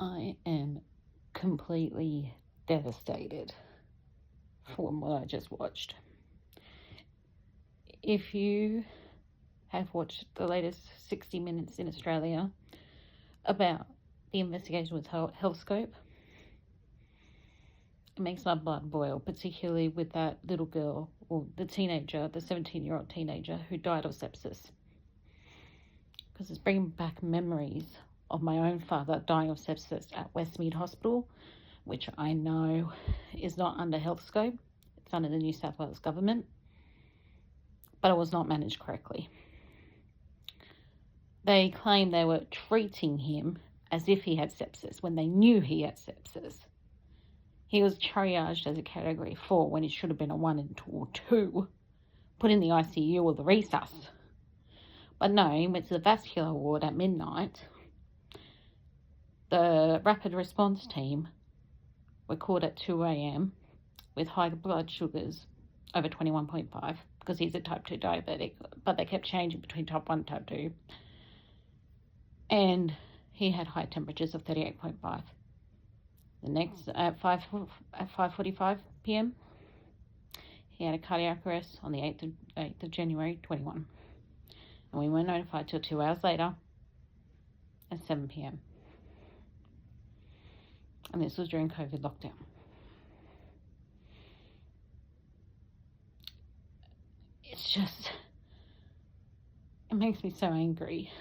I am completely devastated from what I just watched. If you have watched the latest 60 Minutes in Australia about the investigation with Healthscope, it makes my blood boil, particularly with that little girl, or the teenager, the 17-year-old teenager who died of sepsis. Because it's bringing back memories of my own father dying of sepsis at Westmead Hospital, which I know is not under Healthscope. It's under the New South Wales government, but it was not managed correctly. They claim they were treating him as if he had sepsis when they knew he had sepsis. He was triaged as a category 4 when he should have been a 1 or 2, put in the ICU or the resus. But no, he went to the vascular ward at midnight. The rapid response team were called at 2 a.m. with high blood sugars over 21.5 because he's a type 2 diabetic, but they kept changing between type 1 and type 2. And he had high temperatures of 38.5. The next, at 5:45 p.m., he had a cardiac arrest on the 8th of January, 21. And we weren't notified till 2 hours later at 7 p.m. And this was during COVID lockdown. It's just, it makes me so angry.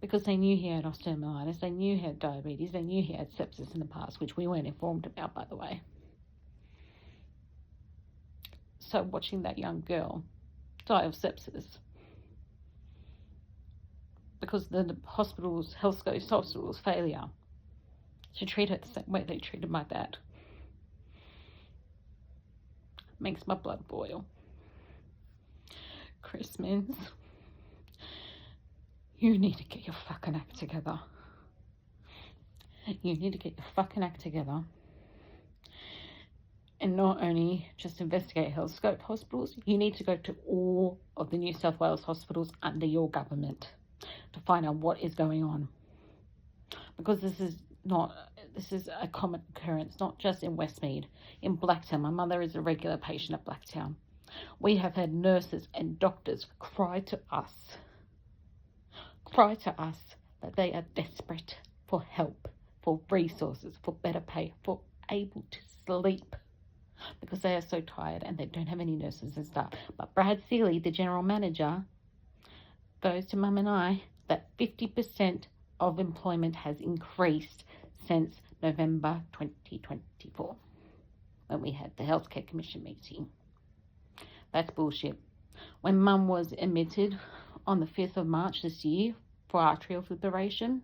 Because they knew he had osteomyelitis, they knew he had diabetes, they knew he had sepsis in the past, which we weren't informed about, by the way. So watching that young girl die of sepsis because the hospital's, Healthscope's hospital's failure to treat her the same way they treated my dad makes my blood boil. Chris Minns, you need to get your fucking act together. You need to get your fucking act together and not only just investigate Healthscope hospitals, you need to go to all of the New South Wales hospitals under your government to find out what is going on. Because this is a common occurrence, not just in Westmead, in Blacktown. My mother is a regular patient at Blacktown. We have had nurses and doctors cry to us that they are desperate for help, for resources, for better pay, for able to sleep, because they are so tired and they don't have any nurses and staff. But Brad Seeley, the general manager, goes to Mum and I that 50% of employment has increased since November 2024, when we had the Healthcare Commission meeting. That's bullshit. When Mum was admitted on the 5th of March this year for arterial fibrillation,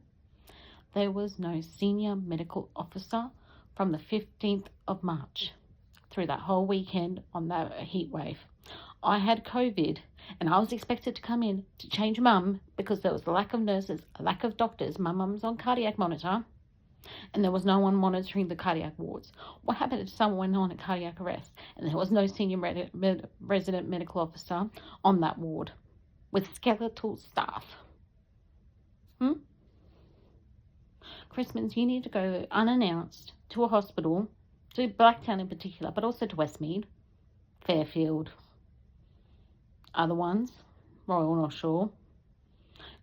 there was no senior medical officer from the 15th of March through that whole weekend on that heat wave. I had COVID and I was expected to come in to change Mum because there was a lack of nurses, a lack of doctors. My mum's on cardiac monitor and there was no one monitoring the cardiac wards. What happened if someone went on a cardiac arrest and there was no senior resident medical officer on that ward with skeletal staff? Chris Minns, you need to go unannounced to a hospital, to Blacktown in particular, but also to Westmead, Fairfield, other ones, Royal North Shore.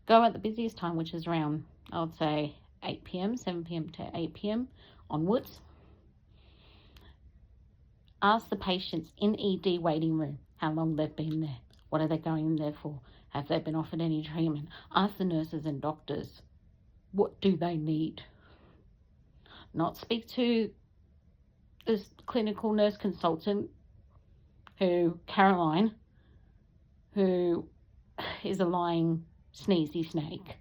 Go at the busiest time, which is around, I would say, 8 p.m, 7 p.m. to 8 p.m. onwards. Ask the patients in ED waiting room how long they've been there. What are they going there for? Have they been offered any treatment? Ask the nurses and doctors, what do they need? Not speak to this clinical nurse consultant, Caroline, who is a lying sneezy snake.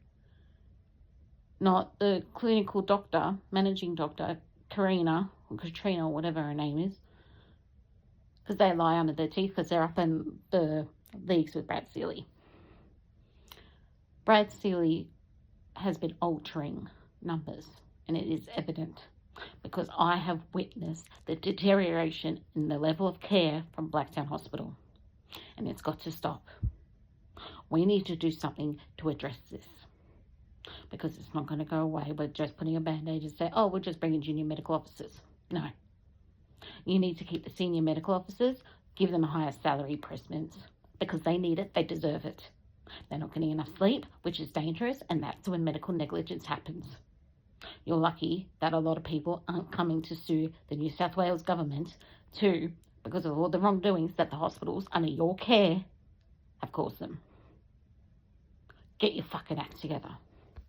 Not the clinical doctor, managing doctor, Katrina, or whatever her name is, because they lie under their teeth because they're up in the leagues with Brad Seeley. Brad Seeley has been altering numbers, and it is evident because I have witnessed the deterioration in the level of care from Blacktown Hospital, and it's got to stop. We need to do something to address this. because it's not going to go away with just putting a band-aid and say, oh, we'll just bring in junior medical officers. No. You need to keep the senior medical officers, give them a higher salary, presidents, because they need it, they deserve it. They're not getting enough sleep, which is dangerous, and that's when medical negligence happens. You're lucky that a lot of people aren't coming to sue the New South Wales government too, because of all the wrongdoings that the hospitals under your care have caused them. Get your fucking act together.